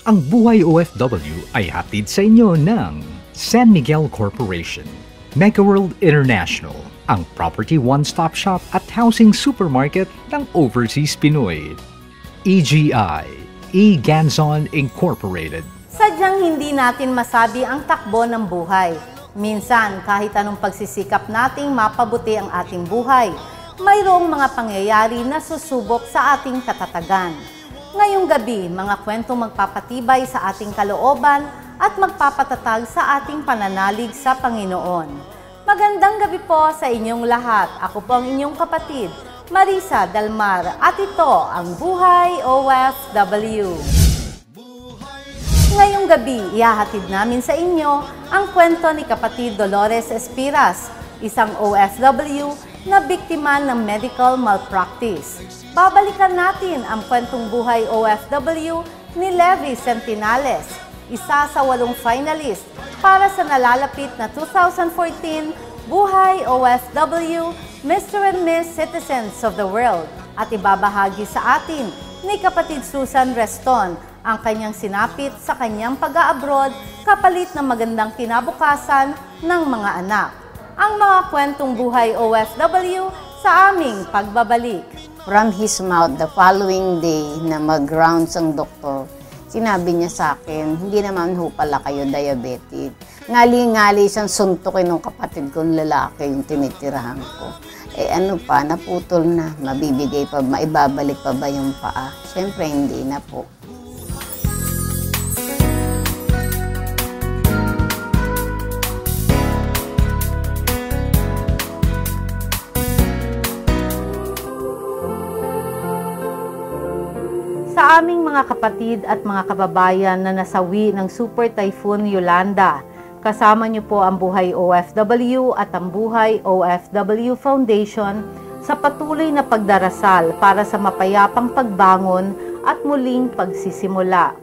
Ang Buhay OFW ay hatid sa inyo ng San Miguel Corporation, Megaworld International, ang property one-stop shop at housing supermarket ng Overseas Pinoy. EGI, E-Ganzon Incorporated. Sadyang hindi natin masabi ang takbo ng buhay. Minsan, kahit anong pagsisikap nating mapabuti ang ating buhay, mayroong mga pangyayari na susubok sa ating katatagan. Ngayong gabi, mga kwentong magpapatibay sa ating kalooban at magpapatatag sa ating pananalig sa Panginoon. Magandang gabi po sa inyong lahat. Ako po ang inyong kapatid, Marisa Dalmar, at ito ang Buhay OFW. Ngayong gabi, ihahatid namin sa inyo ang kwento ni kapatid Dolores Espiras, isang OFW na biktima ng medical malpractice. Babalikan natin ang kwentong buhay OFW ni Levi Sentinales, isa sa 8 finalist para sa nalalapit na 2014 Buhay OFW Mr. and Miss Citizens of the World. At ibabahagi sa atin ni kapatid Susan Reston ang kanyang sinapit sa kanyang pag-a-abroad kapalit ng magandang kinabukasan ng mga anak. Ang mga kwentong buhay OFW sa aming pagbabalik. From his mouth, the following day na mag-rounds ang doktor, sinabi niya sa akin, hindi naman ho pala kayo diabetic. Ngali-ngali siyang suntukin ng kapatid kong lalaki yung tinitirahan ko. Ano pa, naputol na, mabibigay pa, maibabalik pa ba yung paa? Siyempre hindi na po. Sa aming mga kapatid at mga kababayan na nasawi ng Super Typhoon Yolanda, kasama niyo po ang Buhay OFW at ang Buhay OFW Foundation sa patuloy na pagdarasal para sa mapayapang pagbangon at muling pagsisimula.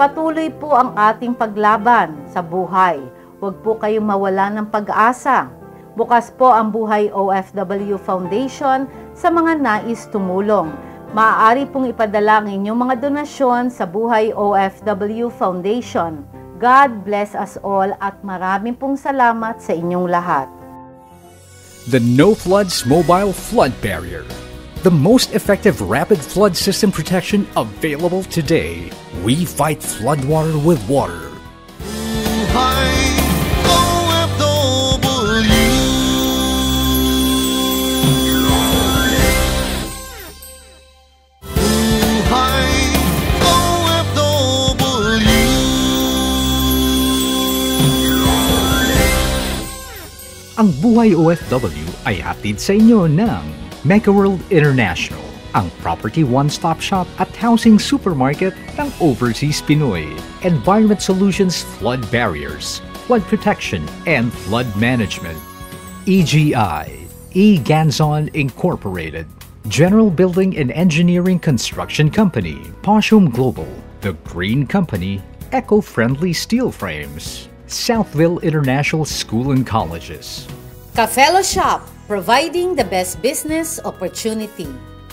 Patuloy po ang ating paglaban sa buhay. Huwag po kayong mawala ng pag-asa. Bukas po ang Buhay OFW Foundation sa mga nais tumulong. Maaari pong ipadala ang inyong mga donasyon sa Buhay OFW Foundation. God bless us all at maraming pong salamat sa inyong lahat. The No Floods Mobile Flood Barrier. The most effective rapid flood system protection available today. We fight floodwater with water. Buhay OFW. Ang Buhay OFW ay hatid sa inyo ng Megaworld International, ang property one-stop shop at housing supermarket ng Overseas Pinoy. Environment Solutions Flood Barriers, Flood Protection and Flood Management. EGI, E-Ganzon Incorporated. General Building and Engineering Construction Company, Poshum Global, The Green Company, Eco-Friendly Steel Frames. Southville International School and Colleges. Ka-Fellow Shop, providing the best business opportunity.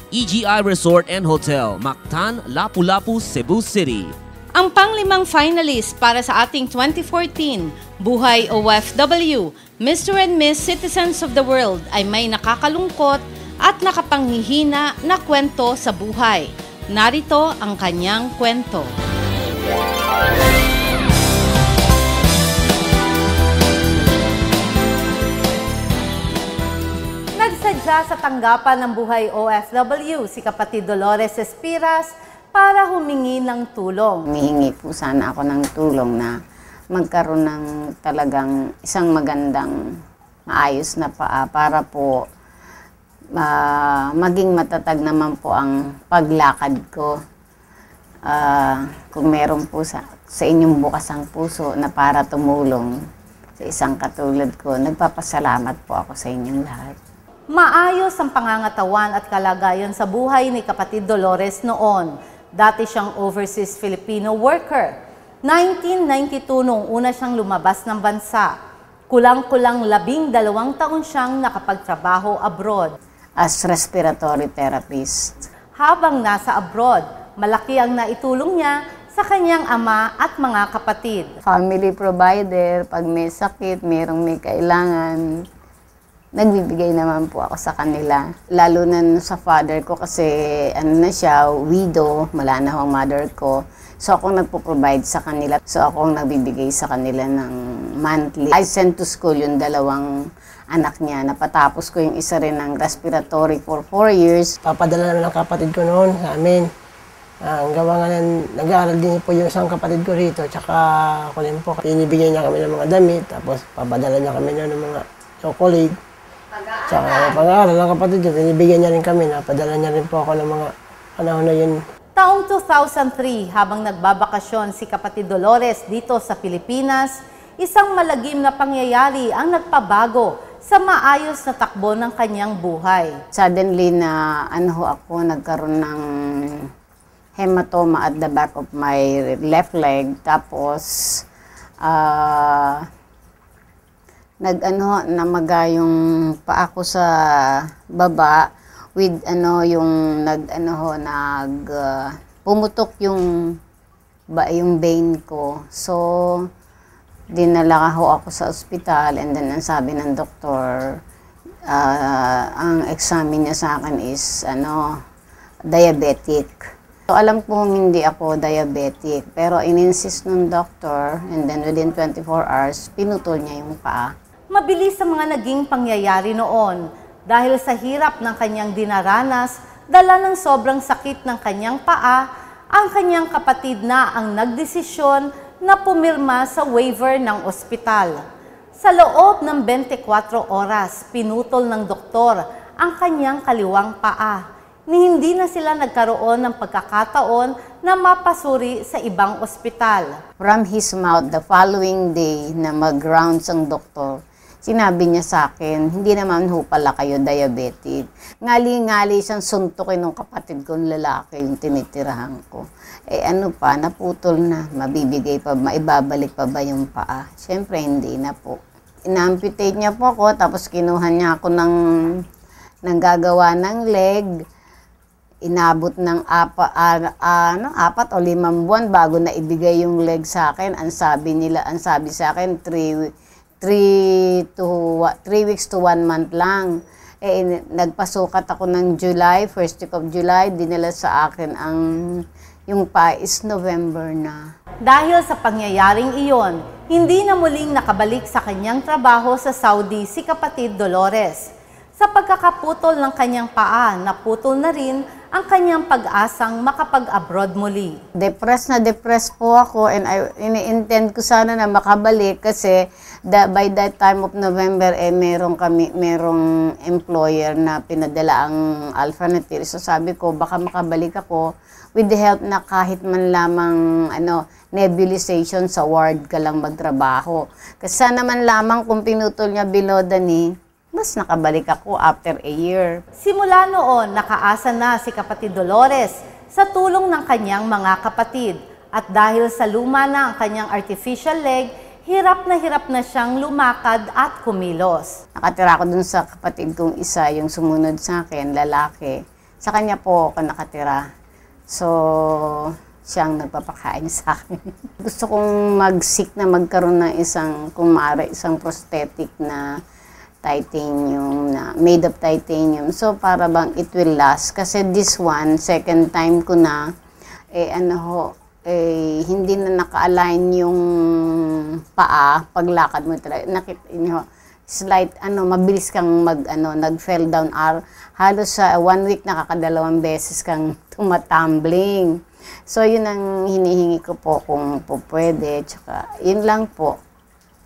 EGI Resort and Hotel, Mactan, Lapu-Lapu, Cebu City. Ang pang-5 finalist para sa ating 2014 Buhay OFW Mr. and Miss Citizens of the World ay may nakakalungkot at nakapanghihina na kwento sa buhay. Narito ang kanyang kwento. Nagsadya sa tanggapan ng Buhay OFW si kapatid Dolores Espiras para humingi ng tulong. Humihingi po sana ako ng tulong na magkaroon ng talagang isang magandang maayos na paa para po maging matatag naman po ang paglakad ko. Kung meron po sa inyong bukas ang puso na para tumulong sa isang katulad ko, nagpapasalamat po ako sa inyong lahat. Maayos ang pangangatawan at kalagayan sa buhay ni kapatid Dolores noon. Dati siyang overseas Filipino worker. 1992 nung una siyang lumabas ng bansa. Kulang-kulang 12 taon siyang nakapagtrabaho abroad. As respiratory therapist. Habang nasa abroad, malaki ang naitulong niya sa kanyang ama at mga kapatid. Family provider, pag may sakit, may kailangan, nagbibigay naman po ako sa kanila. Lalo na sa father ko kasi na siya, widow, wala na ang mother ko. So ako nagpo-provide sa kanila. So ako nagbibigay sa kanila ng monthly. I sent to school yung dalawang anak niya. Napatapos ko yung isa rin ng respiratory for 4 years. Papadala na ng kapatid ko noon sa amin. Ang gawa nga nag-aaral din po yung isang kapatid ko rito, tsaka ako din po. Pinibigyan niya kami ng mga damit, tapos papadala niya kami ng mga chocolate. Tsaka pag-aaral ng kapatid ko, pinibigyan niya rin kami, napadala niya rin po ako ng mga panahon na yun. Taong 2003, habang nagbabakasyon si kapatid Dolores dito sa Pilipinas, isang malagim na pangyayari ang nagpabago sa maayos na takbo ng kanyang buhay. Suddenly na ako nagkaroon ng hematoma at the back of my left leg. Tapos namaga yung paa ko sa baba with pumutok yung vein ko. So dinala ako sa ospital, and then ang sabi ng doktor, ang examine niya sa akin is diabetic. So, alam kong hindi ako diabetic, pero in-insist ng doctor, and then within 24 hours, pinutol niya yung paa. Mabilis ang mga naging pangyayari noon dahil sa hirap ng kanyang dinaranas, dala ng sobrang sakit ng kanyang paa, ang kanyang kapatid na ang nagdesisyon na pumirma sa waiver ng ospital. Sa loob ng 24 oras, pinutol ng doktor ang kanyang kaliwang paa. Ni hindi na sila nagkaroon ng pagkakataon na mapasuri sa ibang ospital. From his mouth, the following day na mag-rounds ang doktor, sinabi niya sa akin, hindi naman ho pala kayo diabetic. Ngali-ngali siyang suntukin ng kapatid kong lalaki yung tinitirahan ko. Naputol na, mabibigay pa, maibabalik pa ba yung paa? Siyempre, hindi na po. Ina-amputate niya po ako, tapos kinuha niya ako ng gagawa ng leg. Inabot ng 4 o 5 buwan bago na ibigay yung leg sa akin. Ang sabi sa akin, 3 weeks to 1 month lang. Nagpasukat ako ng July, first week of July, dinala sa akin yung pa is November na. Dahil sa pangyayaring iyon, hindi na muling nakabalik sa kanyang trabaho sa Saudi si kapatid Dolores. Sa pagkakaputol ng kanyang paa, naputol na rin ang kanyang pag-asang makapag-abroad muli. Depressed po ako, and ini-intend ko sana na makabalik kasi by that time of November merong employer na pinadala ang alternative. So sabi ko baka makabalik ako with the help na kahit man lamang nebulization sa ward ka lang magtrabaho. Kasi sana man lamang kung pinutol niya below the knee, mas nakabalik ako after a year. Simula noon, nakaasa na si kapatid Dolores sa tulong ng kanyang mga kapatid. At dahil sa luma na ang kanyang artificial leg, hirap na siyang lumakad at kumilos. Nakatira ako dun sa kapatid kong isa, yung sumunod sa akin, lalaki. Sa kanya po ako nakatira. So, siyang nagpapakain sa akin. Gusto kong mag-seek na magkaroon ng isang prosthetic na titanium, na made of titanium. So, para bang it will last. Kasi this one, second time ko na, hindi na naka-align yung paa, paglakad mo talaga. Nakita nyo, slight, mabilis kang nag-fell down. Halos sa 1 week, nakakadalawang beses kang tumatumbling. So, yun ang hinihingi ko po kung po pwede. Tsaka, yun lang po,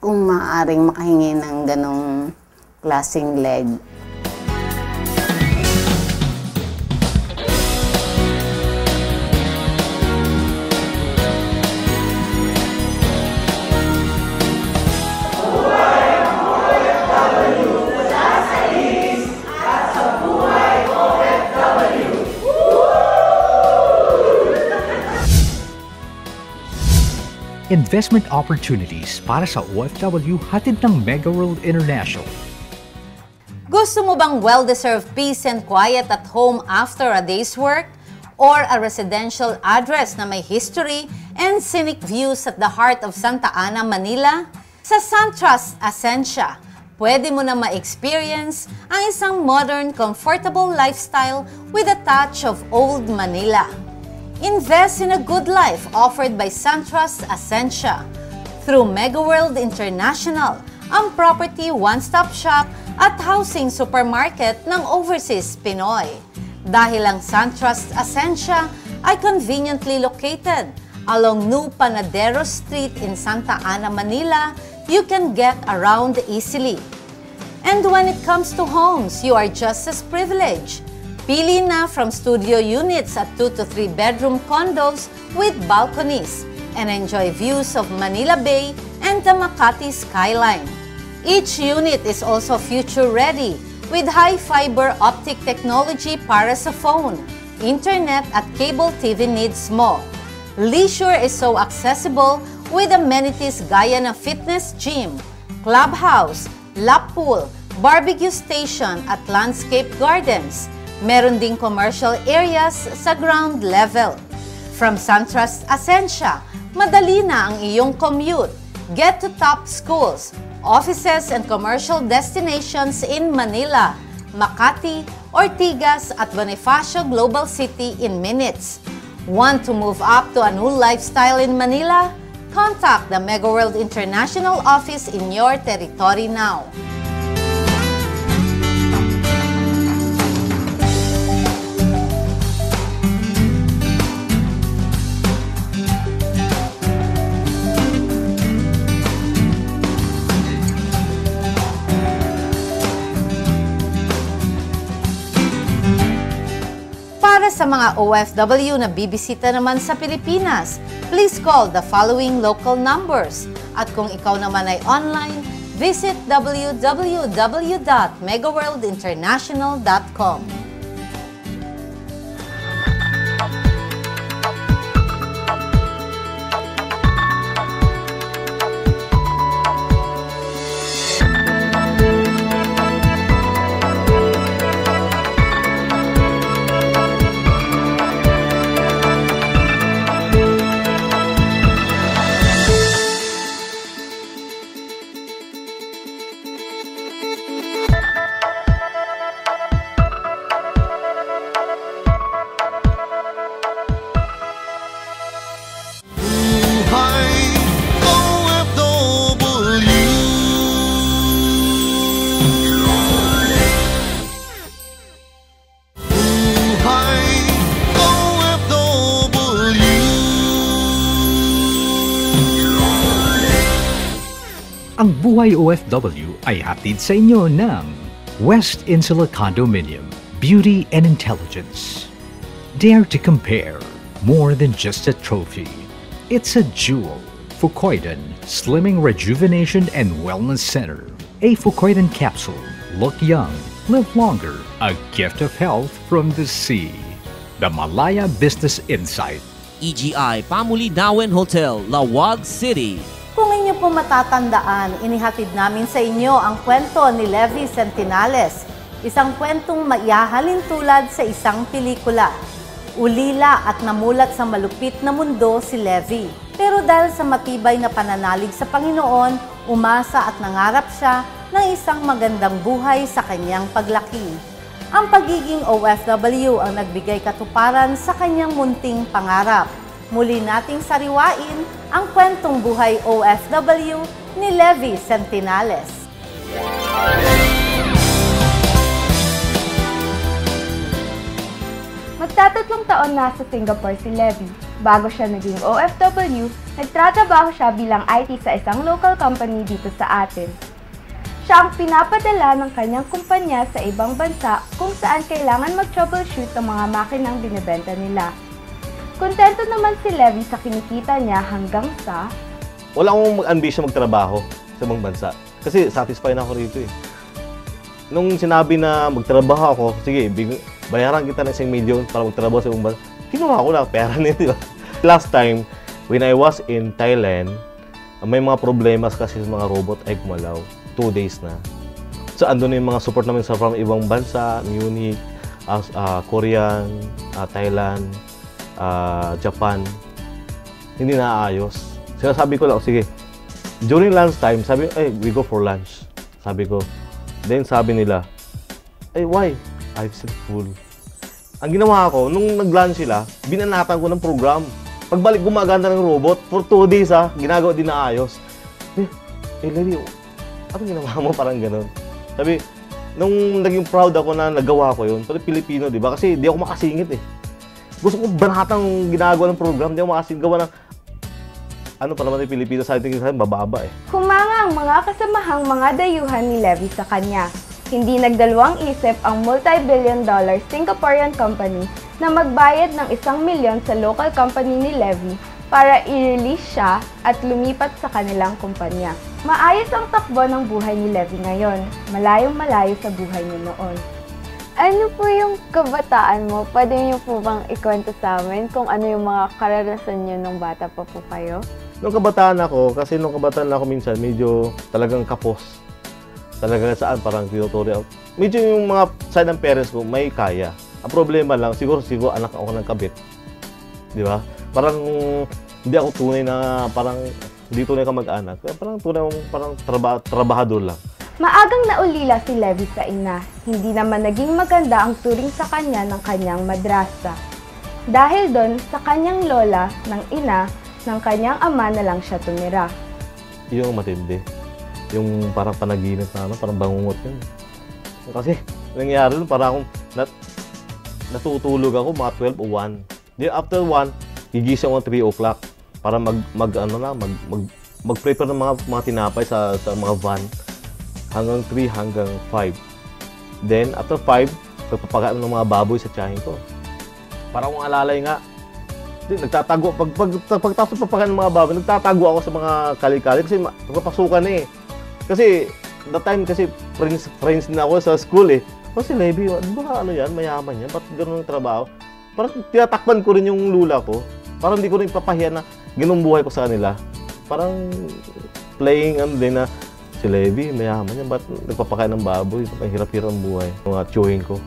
kung maaaring makahingi ng ganong klaseng leg. Investment opportunities para sa OFW hatid ng Mega World International. Gusto mo bang well-deserved peace and quiet at home after a day's work? or a residential address na may history and scenic views at the heart of Santa Ana, Manila? Sa SunTrust Ascensia, pwede mo na ma-experience ang isang modern, comfortable lifestyle with a touch of old Manila. Invest in a good life offered by SunTrust Ascensia through MegaWorld International, ang property one-stop shop at housing supermarket ng Overseas Pinoy. Dahil ang SunTrust Ascensia ay conveniently located along New Panadero Street in Santa Ana, Manila, you can get around easily. And when it comes to homes, you are just as privileged. Pili na from studio units at 2 to 3 bedroom condos with balconies and enjoy views of Manila Bay and the Makati skyline. Each unit is also future-ready with high fiber optic technology para sa phone, internet at cable TV needs mo. Leisure is so accessible with amenities gaya ng fitness gym, clubhouse, lap pool, barbecue station at landscape gardens. Meron ding commercial areas sa ground level. From SunTrust Ascensia, madali na ang iyong commute. Get to top schools, offices and commercial destinations in Manila, Makati, Ortigas at Bonifacio Global City in minutes. Want to move up to a new lifestyle in Manila? Contact the MegaWorld International office in your territory now. Para sa mga OFW na bibisita naman sa Pilipinas, please call the following local numbers. At kung ikaw naman ay online, visit www.megaworldinternational.com. Ang Buhay OFW ay hatid sa inyo ng West Insula Condominium, Beauty and Intelligence. Dare to compare, more than just a trophy. It's a jewel. Fucoidan Slimming Rejuvenation and Wellness Center. A Fucoidan capsule. Look young, live longer. A gift of health from the sea. The Malaya Business Insight. EGI Pamuli-Dawen Hotel, Lawag City. Kung inyo po matatandaan, inihatid namin sa inyo ang kwento ni Levi Sentinales, isang kwentong maihahalin tulad sa isang pelikula. Ulila at namulat sa malupit na mundo si Levi. Pero dahil sa matibay na pananalig sa Panginoon, umasa at nangarap siya ng isang magandang buhay sa kanyang paglaki. Ang pagiging OFW ang nagbigay katuparan sa kanyang munting pangarap. Muli nating sariwain ang kwentong buhay OFW ni Levi Sentinales. Magtatatlong taon na sa Singapore si Levi. Bago siya naging OFW, nagtatrabaho siya bilang IT sa isang local company dito sa atin. Siya ang pinapadala ng kanyang kumpanya sa ibang bansa kung saan kailangan mag-troubleshoot ang mga makinang binibenta nila. Kontento naman si Levi sa kinikita niya hanggang sa... Wala akong ambisyon magtrabaho sa ibang bansa. Kasi satisfied na ako rito eh. Nung sinabi na magtrabaho ako, sige, bayaran kita ng 1 million para magtrabaho sa ibang bansa. Kinuha ko na, pera na yun, di ba? Last time, when I was in Thailand, may mga problemas kasi sa mga robot ay gumalaw. 2 days na. So, andun na yung mga support namin sa from ibang bansa, Munich, Korean, Thailand, Japan, hindi naayos. Sabi ko lang, sige, during lunch time, sabi, we go for lunch. Sabi ko, then sabi nila, why? I've said full. Ang ginawa ko, nung nag-lunch sila, binanatan ko ng program. Pagbalik, gumaganda ng robot. For 2 days, ginagawa din na ayos. Lady, ano ginawa mo? Parang ganun. Sabi, nung naging proud ako na nagawa ko yun, pero Pilipino, di ba? Kasi di ako makasingit eh. Gusto ko banatang ginagawa ng program, di ako makasingit. Gawa ng, ano pa naman yung Pilipino sa ating bababa eh. Humanga ang mga kasamahang mga dayuhan ni Levy sa kanya. Hindi nagdalawang isip ang multi-billion-dollar Singaporean company na magbayad ng 1 milyon sa local company ni Levy para i-release siya at lumipat sa kanilang kumpanya. Maayos ang takbo ng buhay ni Levy ngayon, malayong-malayo sa buhay niya noon. Ano po yung kabataan mo? Pwede niyo po bang ikwento sa amin kung ano yung mga karanasan niyo nung bata pa po kayo? Nung kabataan ako, kasi nung kabataan ako minsan, medyo talagang kapos. Talaga saan parang tutorial. Medyo yung mga side ng parents ko, may kaya. Ang problema lang, siguro anak ako ng kabit. Di ba? Parang hindi ako tunay na parang hindi tunay ka mag-anak. Parang tunay parang trabahador lang. Maagang naulila si Levy sa ina. Hindi naman naging maganda ang turing sa kanya ng kanyang madrasa. Dahil doon sa kanyang lola ng ina, ng kanyang ama na lang siya tumira. Yung matindi. Yung parang panaginip na parang bangungot yun. Kasi nangyari nun, parang akong natutulog ako mga 12 o 1. Then after 1, gigising ako 3 o'clock para mag-prepare ng mga tinapay sa mga van hanggang 3 hanggang 5. Then after 5, pagpapakain ng mga baboy sa tiyahin ko. Para akong alalay nga. Nagtatago pagtapos pagpapakain ng mga baboy, nagtatago ako sa mga kali-kali kasi magpapasukan eh. Kasi that time kasi friends na ako sa school eh. Kasi Levy, ba ano yan, mayaman yan, ba't gano'n ang trabaho? Parang tinatakpan ko rin yung lula ko. Parang hindi ko rin papahiya na ganung buhay ko sa kanila. Parang playing din na si Levy, mayaman yan, ba't nagpapakain ng baboy? Ang hirap-hirap ang buhay. Mga chewing ko.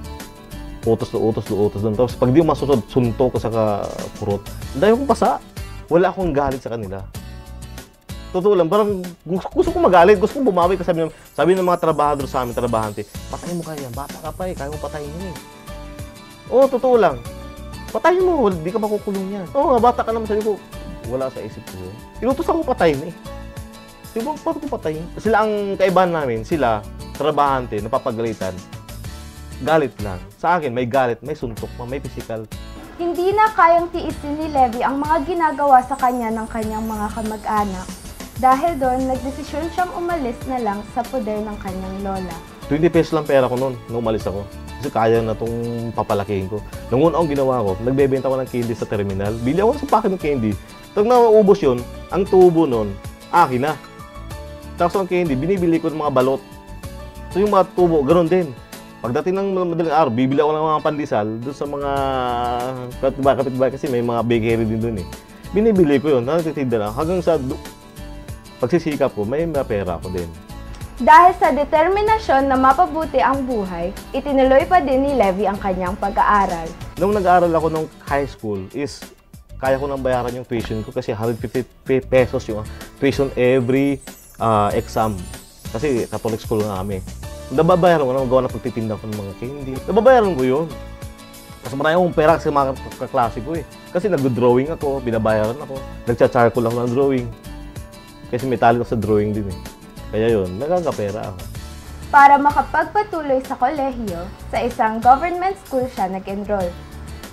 Utos doon. Tapos pag di ko masusod, suntok ko sa kurot. Dahil kong pasa, wala akong galit sa kanila. Totoo lang, parang gusto ko magalit, gusto ko bumawi kasi sabi ng mga trabahador sa amin, trabahante, patayin mo kaya, bata ka pa eh, kaya mo patayin yun eh. Oo, totoo lang. Patayin mo, di ka makukulong yan. Oo, bata ka naman, sabi ko, wala sa isip ko yun. Inutos ako patayin eh. Di ba, paano ko patayin? Sila ang kaibahan namin, sila, trabahante, napapagalitan, galit lang. Sa akin, may galit, may suntok, may physical. Hindi na kayang tiisin ni Levy ang mga ginagawa sa kanya ng kanyang mga kamag-anak. Dahil doon, nagdesisyon siyang umalis na lang sa poder ng kanyang lola. 20 pesos lang pera ko noon nung umalis ako. Kasi kaya na itong papalakihin ko. Nung una akong ginawa ko, nagbebenta ko ng candy sa terminal. Bili ako sa packet ng candy. Pag nauubos yun, ang tubo noon, akin na. Tapos ang candy, binibili ko ng mga balot. So yung mga tubo, ganoon din. Pagdating ng madaling araw, bibili ako ng mga pandesal doon sa mga kapitbahay kasi may mga bakery din doon eh. Binibili ko yun, natitinda na. Hanggang sa pagsisikap ko, may pera ko din. Dahil sa determinasyon na mapabuti ang buhay, itinuloy pa din ni Levy ang kanyang pag-aaral. Nung nag-aaral ako nung high school is kaya ko nang bayaran yung tuition ko kasi 150 pesos yung tuition every exam. Kasi Catholic school nga kami. Nababayaran ko na magawa ng pagtitinda ko ng mga candy. Nababayaran ko yun. Kasi marami akong pera kasi mga kaklase ko eh. Kasi nag-drawing ako, binabayaran ako. Nagcha-charcoal lang ng drawing. Kasi may talent ako sa drawing din eh. Kaya yun, nagkakapera ako. Para makapagpatuloy sa kolehiyo, sa isang government school siya nag-enroll.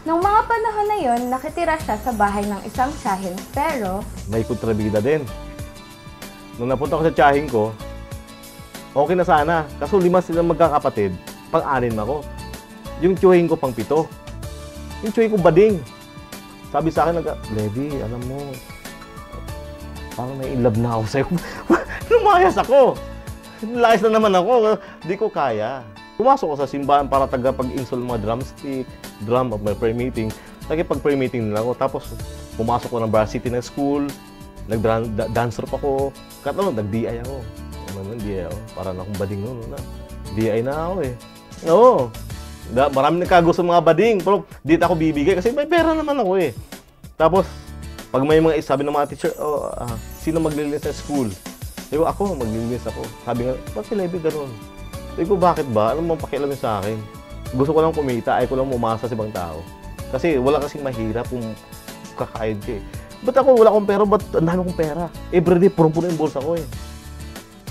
Noong mga panahon na yon, nakitira siya sa bahay ng isang tiyahin, pero may kontrabida din. Nung napunta ko sa tiyahin ko, okay na sana. Kaso 5 silang magkakapatid, pang-anim ako. Yung tiyahin ko pang 7. Yung tiyahin ko bading. Sabi sa akin, Levy, alam mo, parang may in love na ako sa'yo. Lumayas ako. Layas na naman ako. Di ko kaya. Pumasok ko sa simbahan para tagapag-install mga drumstick, drum of my prayer meeting. Pag-prayer meeting nila ako. Tapos, pumasok ko ng varsity ng school. Nag-dancer pa ako. Nag-DI ako. DI ako. Parang akong bading noon. DI na ako eh. Oo. Marami nagkagusto mga bading. Pero di ako bibigay kasi may pera naman ako eh. Tapos, pag may mga sabi ng mga teacher, sino maglilinis sa school? Sabi ko, ako, maglilinis ako. Sabi nga, ba't si Levy ganun? Sabi ko, bakit ba? Ano mong pakialam sa akin? Gusto ko lang kumita, ay ko lang umasa sa ibang tao. Kasi wala kasing mahirap kung kakain ka eh. Ba't ako wala akong pera? Ba't ang dami kong pera? Everyday, purong-puro yung bulsa ko eh.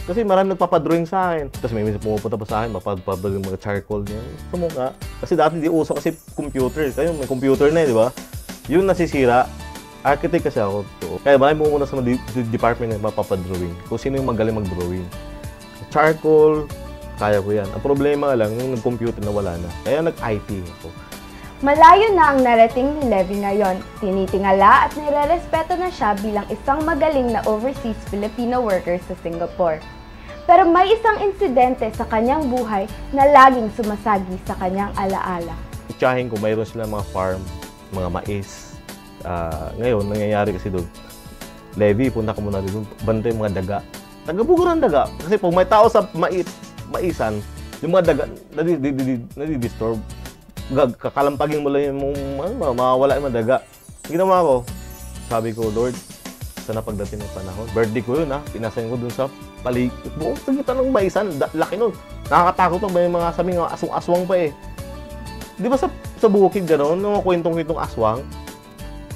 Kasi marami nagpapadrawing sa akin. Tapos may minsan pumupunta pa sa akin, mapapadrawing mga charcoal niya. Sa mukha. Kasi dati di uso kasi computer. Kayo may computer na eh, di ba? Yung nasisira, architect kasi ako. Kaya marami muna sa department na mapapadrawing. Kung sino yung magaling mag-drawing. Charcoal, kaya ko yan. Ang problema lang, yung nag-computer na wala na. Kaya nag-IT ako. Malayo na ang narating ni Levy ngayon. Tinitingala at nire-respeto na siya bilang isang magaling na overseas Filipino worker sa Singapore. Pero may isang insidente sa kanyang buhay na laging sumasagi sa kanyang alaala. Tsahin ko, mayroon sila mga farm, mga mais. Ngayon, nangyayari kasi doon, Levy, punta ka muna doon, bantay mga daga. Tagabugar ang daga. Kasi pag may tao sa maisan, yung mga daga, nadi-disturb. Kakalampagin mo lang yung mawawala yung mga daga. Ginawa ko, sabi ko, Lord, sana pagdating ng panahon. Birthday ko yun, pinasayin ko dun sa palig. Buong sagitan ng maisan, laki nun. Nakakatakot lang ba yung mga sabi nga, aswang-aswang pa eh. Di ba sa bukid gano'n, mga kwentong-kwentong aswang?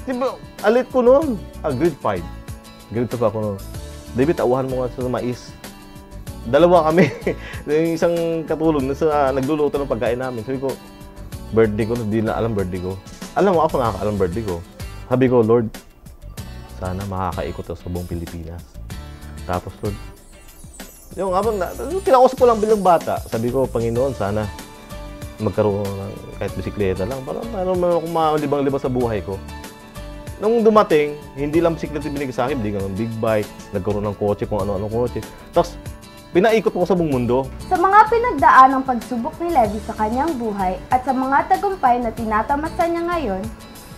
Di ba, alit ko nun. Grade 5. Grade 2 ako nun. David, tauhan mo nga sa mais. Dalawa kami. Yung isang katulong na nagluluto ng pagkain namin. Sabi ko, birthday ko, hindi na alam birthday ko. Alam mo, ako nakakaalam birthday ko. Sabi ko, Lord, sana makakaikot ako sa buong Pilipinas. Tapos, Lord, yung kinakausap ko lang bilang bata. Sabi ko, Panginoon, sana magkaroon ng kahit bisikleta lang. Para meron akong malibang-libang sa buhay ko. Nung dumating, hindi lang bisikleta binigay sa akin, hindi ng big bike, nagkaroon ng kotse, kung ano-ano kotse. Tapos, pinaikot ko sa buong mundo. Sa mga pinagdaan ng pagsubok ni Levy sa kanyang buhay at sa mga tagumpay na tinatamasa niya ngayon,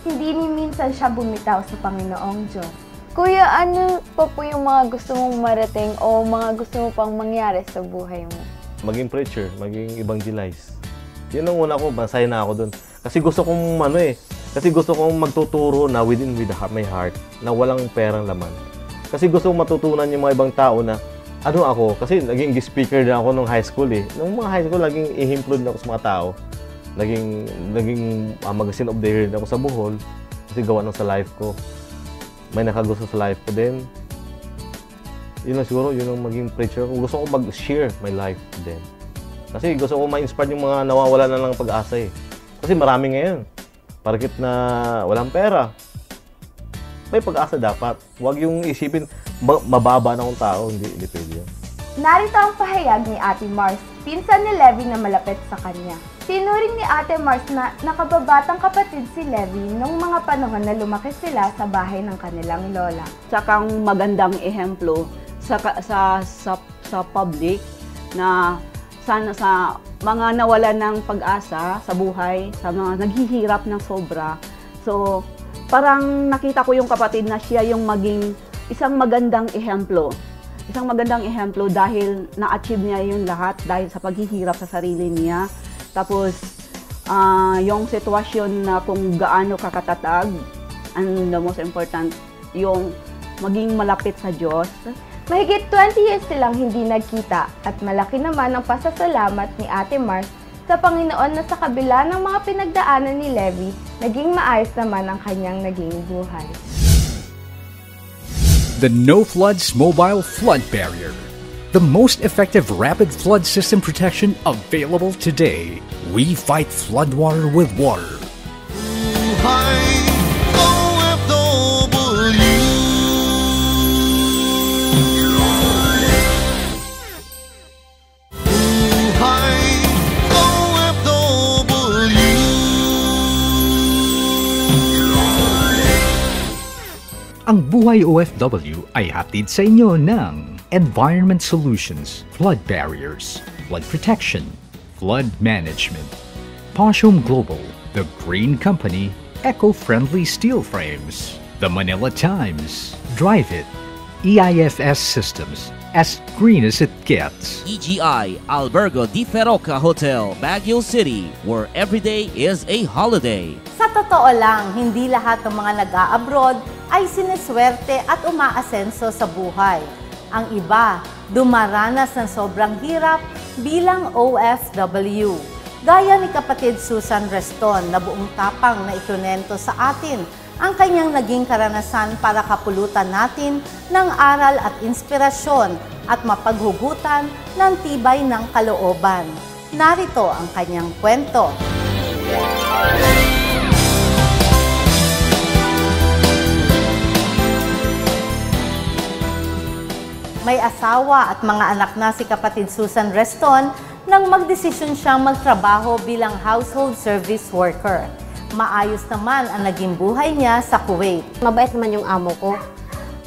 hindi ni minsan siya bumitaw sa Panginoong Diyos. Kuya, ano pa po yung mga gusto mong marating o mga gusto mo pang mangyari sa buhay mo? Maging preacher, maging evangelize. Yun ang una ko, masaya na ako dun. Kasi gusto kong kasi gusto kong magtuturo na with my heart, na walang perang laman. Kasi gusto kong matutunan yung mga ibang tao na ano ako, kasi naging guest speaker na ako nung high school eh. Nung mga high school, naging i-implode na ako sa mga tao. Naging magazine of the year na ako sa Bohol. Kasi gawa nang sa life ko. May nakagusto sa life ko din. Yun lang siguro, yun ang maging preacher ko. Gusto ko mag-share my life din. Kasi gusto ko ma-inspire yung mga nawawala na lang pag-asa eh. Kasi marami ngayon. Parkit na walang pera. May pag-asa dapat. Huwag yung isipin, mababa na akong tao, hindi pwede yan. Narito ang pahayag ni Ate Mars, pinsan ni Levy na malapit sa kanya. Tinuring ni Ate Mars na nakababatang kapatid si Levy nung mga panahon na lumaki sila sa bahay ng kanilang lola. Sakang magandang ehemplo sa public na sana sa mga nawalan ng pag-asa sa buhay, sa mga naghihirap ng sobra. So, parang nakita ko yung kapatid na siya yung maging isang magandang ehemplo. Isang magandang ehemplo dahil na-achieve niya yung lahat dahil sa paghihirap sa sarili niya. Tapos, yung sitwasyon na kung gaano kakatatag, and the most important, yung maging malapit sa Diyos. Mahigit 20 years silang hindi nagkita at malaki naman ang pasasalamat ni Ate Mars sa Panginoon na sa kabila ng mga pinagdaanan ni Levy, naging maayos naman ang kanyang naging buhay. The No Floods Mobile Flood Barrier. The most effective rapid flood system protection available today. We fight floodwater with water. Ang Buhay OFW ay hatid sa inyo ng Environment Solutions, Flood Barriers, Flood Protection, Flood Management, Poshum Global, The Green Company, Eco-Friendly Steel Frames, The Manila Times, Drive It, EIFS Systems, as green as it gets. EGI Albergo Di Feroca Hotel, Baguio City, where every day is a holiday. Sa Sa totoo lang, hindi lahat ng mga nag-a-abroad ay sineswerte at umaasenso sa buhay. Ang iba, dumaranas ng sobrang hirap bilang OFW. Gaya ni kapatid Susan Reston na buong tapang na ikunento sa atin ang kanyang naging karanasan para kapulutan natin ng aral at inspirasyon at mapaghugutan ng tibay ng kalooban. Narito ang kanyang kwento. May asawa at mga anak na si kapatid Susan Reston nang magdesisyon siyang magtrabaho bilang household service worker. Maayos naman ang naging buhay niya sa Kuwait. Mabait naman yung amo ko.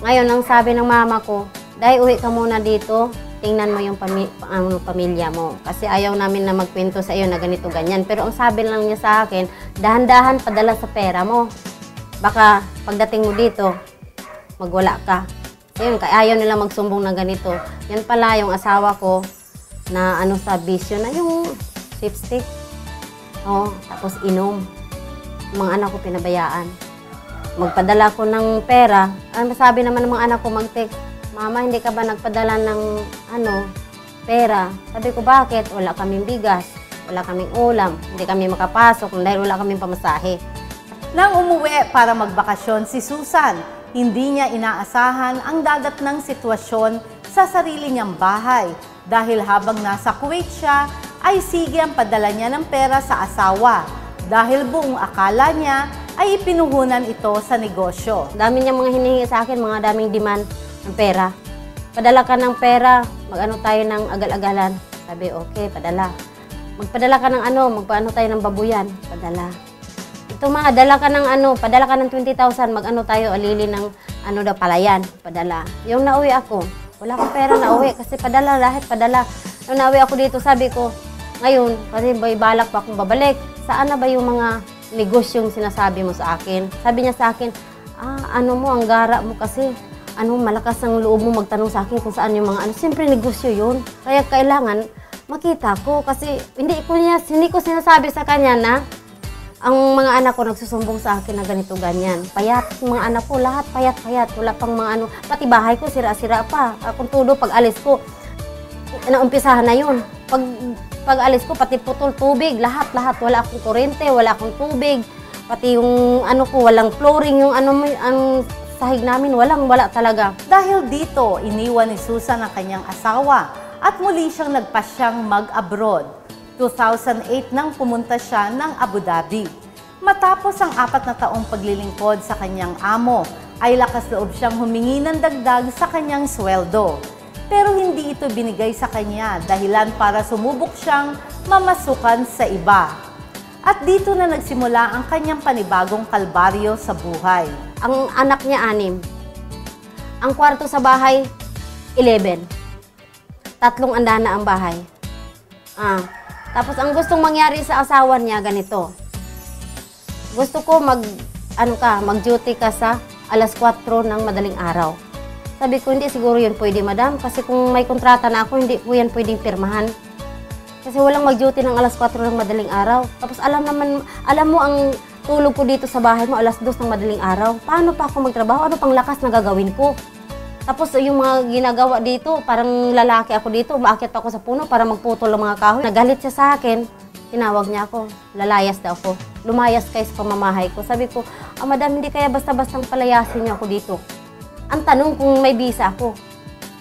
Ngayon, ang sabi ng mama ko, "Dahil uwi ka muna dito, tingnan mo yung pamilya mo. Kasi ayaw namin na magkwento sa iyo na ganito, ganyan." Pero ang sabi lang niya sa akin, dahan-dahan padala sa pera mo. Baka pagdating mo dito, magwala ka. Ayun, ayaw nila magsumbong na ganito. Yan pala yung asawa ko na sa bisyo na yung lipstick. Tapos inom. Mga anak ko pinabayaan. Magpadala ko ng pera. Sabi naman ng mga anak ko mag-text, "Mama, hindi ka ba nagpadala ng pera?" Sabi ko, "Bakit? Wala kaming bigas, wala kaming ulam, hindi kami makapasok dahil wala kaming pamasahe." Nang umuwi para magbakasyon si Susan, hindi niya inaasahan ang dadatnang sitwasyon sa sarili niyang bahay dahil habang nasa Kuwait siya ay sige ang padala niya ng pera sa asawa dahil buong akala niya ay ipinuhunan ito sa negosyo. Dami niya mga hinihingi sa akin, mga daming demand ng pera. "Padala ka ng pera, mag-ano tayo ng agal-agalan." Sabi, "Okay, padala." "Magpadala ka ng magpaano tayo ng babuyan." Padala. "Ito dala ka ng padala ka ng 20,000, mag-ano tayo, alili ng palayan." Padala. Yung nauwi ako, wala akong pera na uwi kasi padala, lahat padala. Nung nauwi ako dito, sabi ko, ngayon, kasi balak pa akong babalik. Saan na ba yung mga negosyong sinasabi mo sa akin? Sabi niya sa akin, ang gara mo kasi, malakas ang loob mo magtanong sa akin kung saan yung mga Siyempre, negosyo yun. Kaya kailangan makita ko kasi hindi ko sinasabi sa kanya na ang mga anak ko nagsusumbong sa akin na ganito, ganyan. Payat, mga anak ko, lahat payat-payat. Wala pang mga pati bahay ko, sira-sira pa. Kung todo, pag alis ko, naumpisahan na yun. Pag alis ko, pati putol tubig, lahat. Wala akong kuryente, wala akong tubig. Pati yung walang flooring, yung ang sahig namin, wala talaga. Dahil dito, iniwan ni Susan ang kanyang asawa at muli siyang nagpasyang mag-abroad. 2008 nang pumunta siya ng Abu Dhabi. Matapos ang 4 na taong paglilingkod sa kanyang amo, ay lakas loob siyang humingi ng dagdag sa kanyang sweldo. Pero hindi ito binigay sa kanya dahilan para sumubok siyang mamasukan sa iba. At dito na nagsimula ang kanyang panibagong kalbaryo sa buhay. Ang anak niya 6. Ang kwarto sa bahay, 11. 3 andana ang bahay. Tapos ang gustong mangyari sa asawa niya ganito. Gusto ko mag-duty ka sa alas 4 ng madaling araw. Sabi ko, hindi siguro yun pwede, madam. Kasi kung may kontrata na ako, hindi po yan pwedeng pirmahan. Kasi walang mag-duty ng alas 4 ng madaling araw. Tapos alam mo ang tulog ko dito sa bahay mo, alas 2 ng madaling araw. Paano pa ako magtrabaho? Ano pang lakas na gagawin ko? Tapos yung mga ginagawa dito, parang lalaki ako dito, umaakyat pa ako sa puno para magputol ng mga kahoy. Nagalit siya sa akin, tinawag niya ako, lalayas daw ako. Lumayas kayo sa pamamahay ko. Sabi ko, madam, hindi kaya basta-bastang palayasin niyo ako dito. Ang tanong kung may visa ako.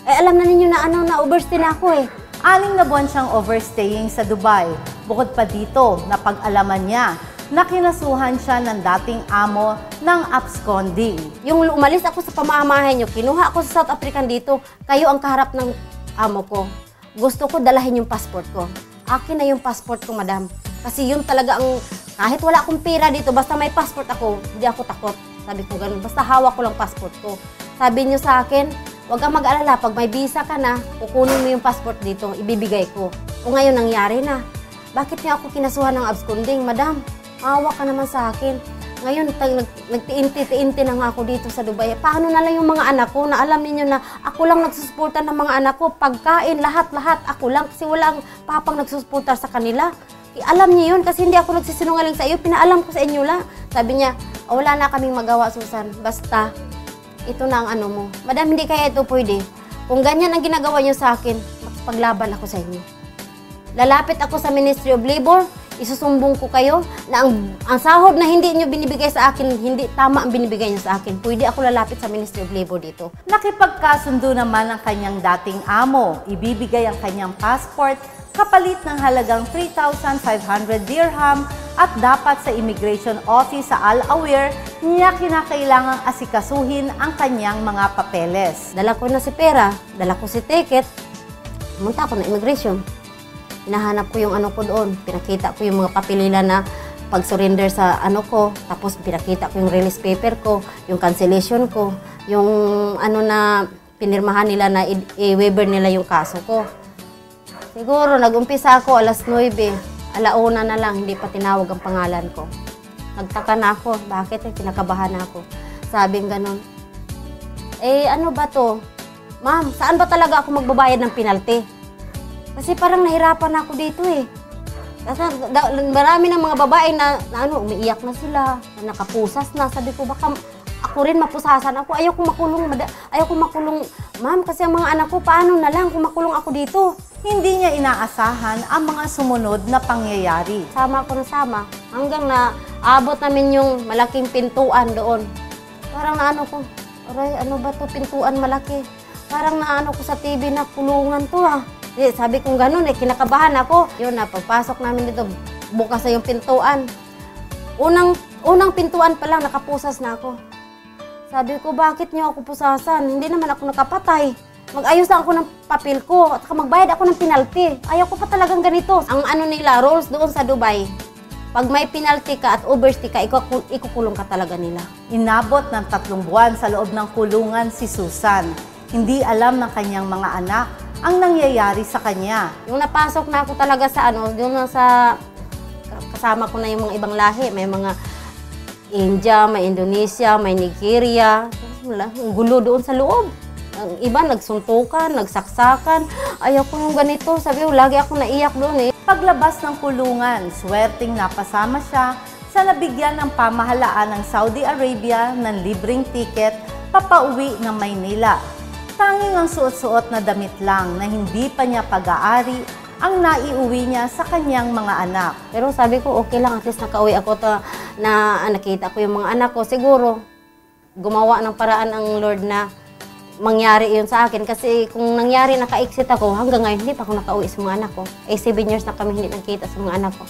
Alam na ninyo na overstay na ako 6 na buwan siyang overstaying sa Dubai. Bukod pa dito, napag-alaman niya na kinasuhan siya ng dating amo ng absconding. Yung umalis ako sa pamamahay niyo, kinuha ako sa South African dito, kayo ang kaharap ng amo ko. Gusto ko dalahin yung passport ko. Akin na yung passport ko, madam. Kasi yun talaga ang, kahit wala akong pera dito, basta may passport ako, hindi ako takot. Sabi ko ganun, basta hawak ko lang passport ko. Sabi niyo sa akin, huwag kang mag-alala, pag may visa ka na, kukunin mo yung passport dito, ibibigay ko. O ngayon nangyari na. Bakit niya ako kinasuhan ng absconding, madam? Awa ka naman sa akin. Ngayon, nagtiinti-tiinti na nga ako dito sa Dubai. Paano na lang yung mga anak ko na alam niyo na ako lang nagsusuporta ng mga anak ko. Pagkain, lahat-lahat, ako lang. Kasi walang papang nagsusuporta sa kanila. Alam niyo yun kasi hindi ako nagsisinungaling sa iyo. Pinaalam ko sa inyo lang Sabi niya, wala na kaming magawa, Susan. Basta, ito na ang ano mo. Madam, hindi kaya ito pwede. Kung ganyan ang ginagawa niyo sa akin, makipaglaban ako sa inyo. Lalapit ako sa Ministry of Labor, isusumbong ko kayo na ang sahod na hindi niyo binibigay sa akin, hindi tama ang binibigay niyo sa akin. Pwede ako lalapit sa Ministry of Labor dito. Nakipagkasundo naman ang kanyang dating amo. Ibibigay ang kanyang passport kapalit ng halagang 3,500 dirham at dapat sa immigration office sa Al-Awir niya kinakailangang asikasuhin ang kanyang mga papeles. Dala ko na si pera, dala ko si ticket, pumunta ako na immigration. Hinahanap ko yung ano ko doon, pinakita ko yung mga papelila na pag-surrender sa ano ko, tapos pinakita ko yung release paper ko, yung cancellation ko, yung ano na pinirmahan nila na i-waiver nila yung kaso ko. Siguro nag-umpisa ako alas 9, alauna na lang, hindi pa tinawag ang pangalan ko. Nagtaka na ako, bakit? Kinakabahan ako. Sabing ganon, ano ba to? Ma'am, saan ba talaga ako magbabayad ng penalty? Kasi parang nahirapan ako dito eh. Kasi marami ng mga babae na umiiyak na sila, na nakapusas na. Sabi ko, baka ako rin mapusasan ako. Ayaw ko makulong, ma'am, kasi ang mga anak ko, paano na lang kung makulong ako dito? Hindi niya inaasahan ang mga sumunod na pangyayari. Sama ako na sama, hanggang na abot namin yung malaking pintuan doon. Parang naano ko, aray, ano ba to pintuan malaki? Parang naano ko sa TV na kulungan to ah. Sabi kong ganun kinakabahan ako. Yun na, pagpasok namin dito, bukas na yung pintuan. Unang pintuan pa lang, nakapusas na ako. Sabi ko, bakit niyo ako pusasan? Hindi naman ako nakapatay. Mag-ayos lang ako ng papel ko at magbayad ako ng penalty. Ayaw ko pa talagang ganito. Ang ano nila, rules doon sa Dubai, pag may penalty ka at overstay ka, ikukulong ka talaga nila. Inabot ng 3 buwan sa loob ng kulungan si Susan. Hindi alam ng kanyang mga anak ang nangyayari sa kanya. Yung napasok na ako talaga sa doon sa kasama ko na yung mga ibang lahi, may mga India, may Indonesia, may Nigeria. Ang gulo doon sa loob. Ang iba nagsuntukan, nagsaksakan. Ayaw ko yung ganito. Sabi ko, lagi ako naiyak doon eh. Paglabas ng kulungan, swerteng napasama siya sa nabigyan ng pamahalaan ng Saudi Arabia ng libreng ticket papauwi ng Maynila. Tanging ang suot-suot na damit lang na hindi pa niya pag-aari ang naiuwi niya sa kanyang mga anak. Pero sabi ko, okay lang, at least nakauwi ako na nakita ko yung mga anak ko. Siguro, gumawa ng paraan ang Lord na mangyari yun sa akin. Kasi kung nangyari, naka-exit ako, hanggang ngayon, hindi pa ako nakauwi sa mga anak ko. 7 years na kami hindi nakita sa mga anak ko.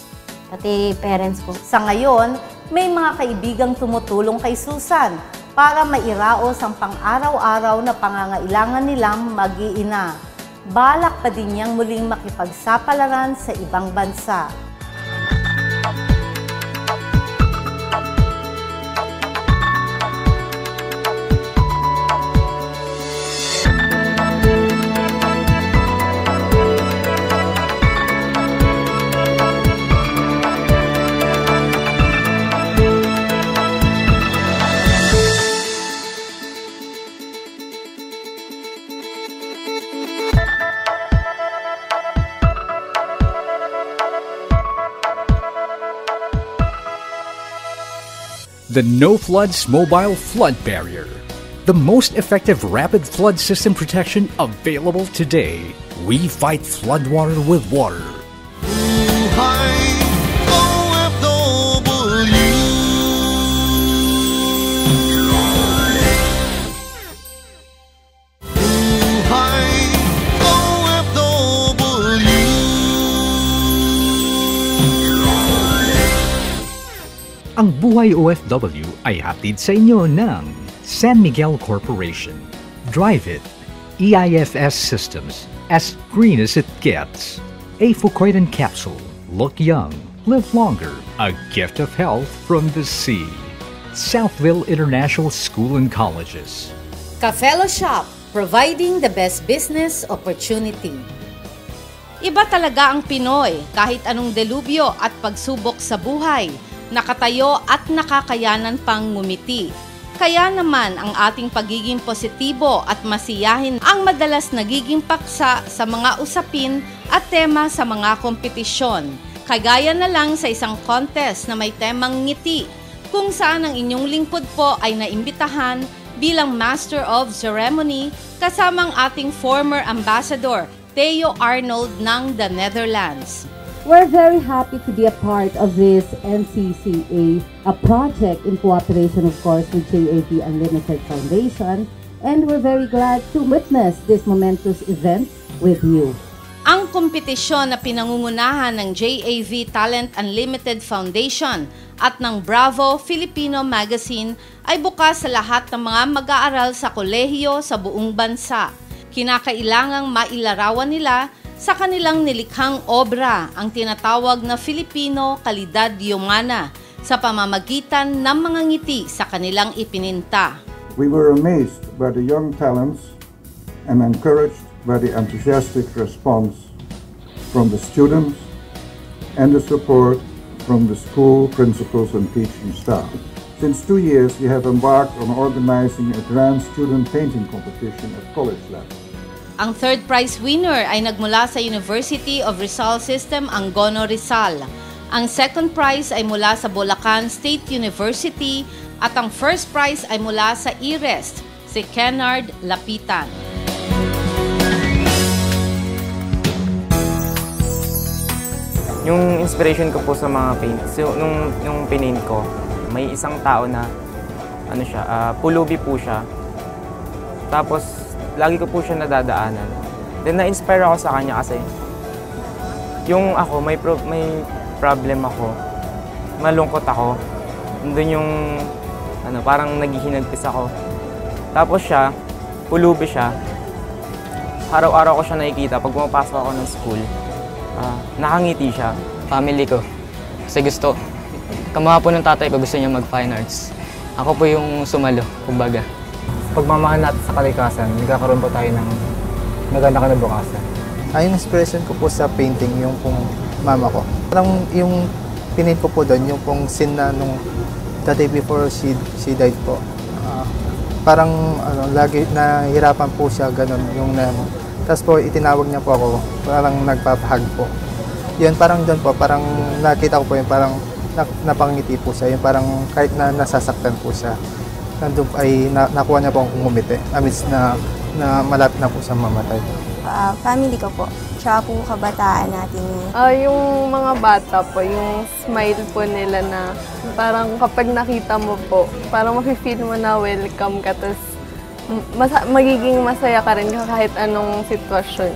Pati parents ko. Sa ngayon, may mga kaibigang tumutulong kay Susan para mairaos ang pang-araw-araw na pangangailangan nilang mag-iina. Balak pa din niyang muling makipagsapalaran sa ibang bansa. The No Floods Mobile Flood Barrier, the most effective rapid flood system protection available today. We fight floodwater with water. Ang Buhay OFW ay hatid sa inyo ng San Miguel Corporation, Drive It, EIFS Systems, as green as it gets, a Fucoidan capsule, look young, live longer, a gift of health from the sea, Southville International School and Colleges. Ka-Fellow Shop, providing the best business opportunity. Iba talaga ang Pinoy kahit anong delubyo at pagsubok sa buhay. Nakatayo at nakakayanan pang ngumiti. Kaya naman ang ating pagiging positibo at masiyahin ang madalas nagiging paksa sa mga usapin at tema sa mga kompetisyon. Kagaya na lang sa isang contest na may temang ngiti. kung saan ang inyong lingkod po ay naimbitahan bilang Master of Ceremony kasamang ating former ambassador, Theo Arnold ng the Netherlands. We're very happy to be a part of this NCCA, a project in cooperation, of course, with JAV Unlimited Foundation, and we're very glad to witness this momentous event with you. Ang kompetisyon na pinangungunahan ng JAV Talent Unlimited Foundation at ng Bravo Filipino Magazine ay bukas sa lahat ng mga mag-aaral sa kolehiyo sa buong bansa. Kinakailangang mailarawan nila sa kanilang nilikhang obra ang tinatawag na Filipino Kalidad Humana sa pamamagitan ng mga ngiti sa kanilang ipininta. We were amazed by the young talents and encouraged by the enthusiastic response from the students and the support from the school principals and teaching staff. Since 2 years, we have embarked on organizing a grand student painting competition at college level. Ang third prize winner ay nagmula sa University of Rizal System Angono Rizal. Ang second prize ay mula sa Bulacan State University at ang first prize ay mula sa IREST, si Kennard Lapitan. Yung inspiration ko po sa mga paint, so nung pinaint ko, may isang tao na ano siya, pulubi po siya. Tapos lagi ko po siya nadadaanan. Then na-inspire ako sa kanya kasi yung ako may problem ako. Malungkot ako. Nandun yung ano, parang naghihinagpis ako. Tapos siya, pulubi siya. Araw-araw ko siya nakikita pag pumapasok ako ng school. Nakangiti siya. Family ko. Kasi gusto, kamukha po ng tatay ko gusto niya mag-fine arts. Ako po yung sumalo, kumbaga. Pagmamahal natin sa kalikasan, nagkakaroon po tayo ng maganda kinabukasan. Yung inspiration ko po sa painting, yung pong mama ko. Parang yung pinaint ko po doon, yung pong scene na nung the day before she died po. Parang lagi nahihirapan po siya, ganun yung tapos po itinawag niya po ako, parang nagpapahag po. Yun parang doon po, parang nakita ko po yun, parang napangiti po siya. Yun parang kahit na nasasaktan po siya, nandun ay nakuha niya po akong umiti amidst na malapit na po siya mamatay. Family ko po, tsaka po kabataan natin. Yung mga bata po, yung smile po nila na parang kapag nakita mo po, parang mafe-feel mo na welcome ka, tapos magiging masaya ka rin kahit anong sitwasyon.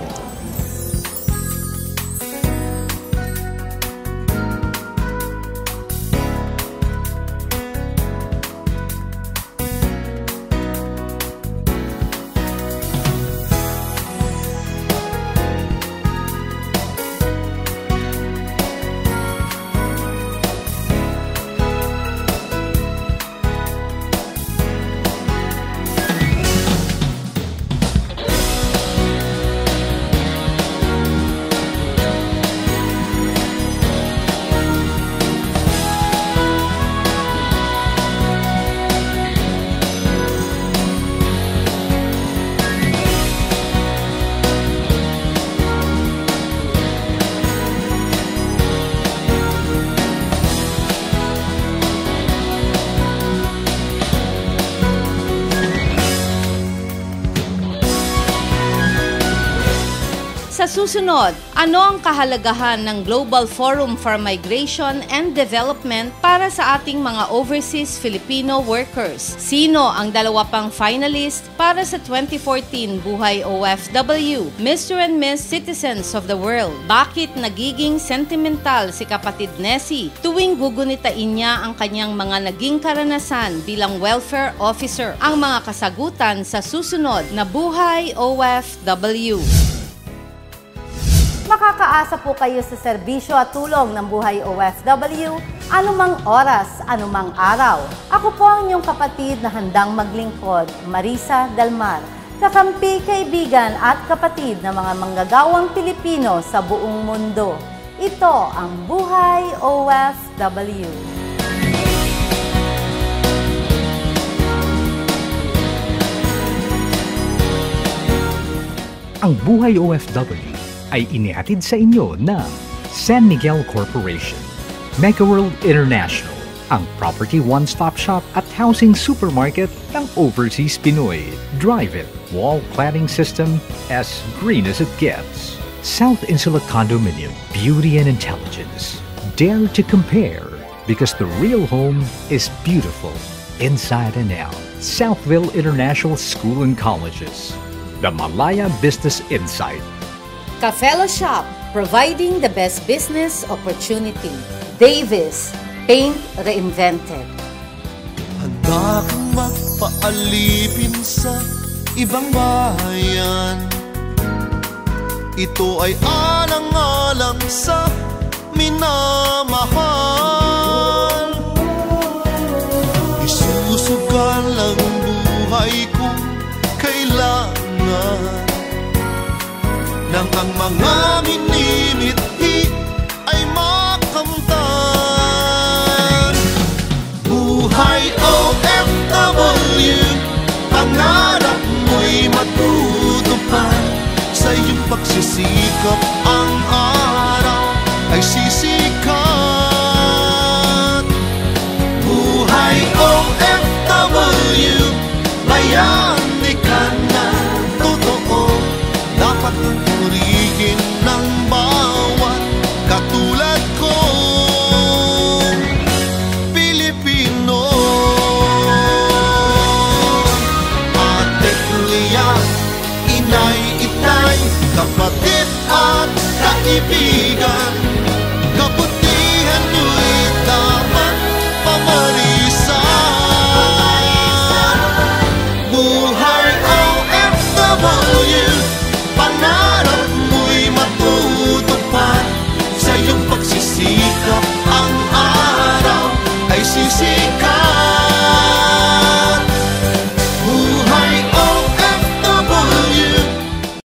Sa susunod, ano ang kahalagahan ng Global Forum for Migration and Development para sa ating mga overseas Filipino workers? Sino ang dalawa pang finalist para sa 2014 Buhay OFW, Mr. and Miss Citizens of the World? Bakit nagiging sentimental si kapatid Nessie tuwing gugunitain niya ang kanyang mga naging karanasan bilang welfare officer? Ang mga kasagutan sa susunod na Buhay OFW. Makakaasa po kayo sa serbisyo at tulong ng Buhay OFW anumang oras, anumang araw. Ako po ang inyong kapatid na handang maglingkod, Marisa Dalmar, kakampi, kaibigan at kapatid ng mga manggagawang Pilipino sa buong mundo. Ito ang Buhay OFW. Ang Buhay OFW ay inihatid sa inyo ng San Miguel Corporation, Megaworld International, ang property one-stop shop at housing supermarket ng Overseas Pinoy. Drive it, wall cladding system as green as it gets. South Insula Condominium, beauty and intelligence. Dare to compare, because the real home is beautiful inside and out. Southville International School and Colleges. The Malaya Business Insight. Cafelo Shop, providing the best business opportunity. Davis, Paint Reinvented. Handa kang magpaalipin sa ibang bayan. Ito ay alang-alang sa minamahal. Isusugal ang buhay kung kailangan nang ang mga minimit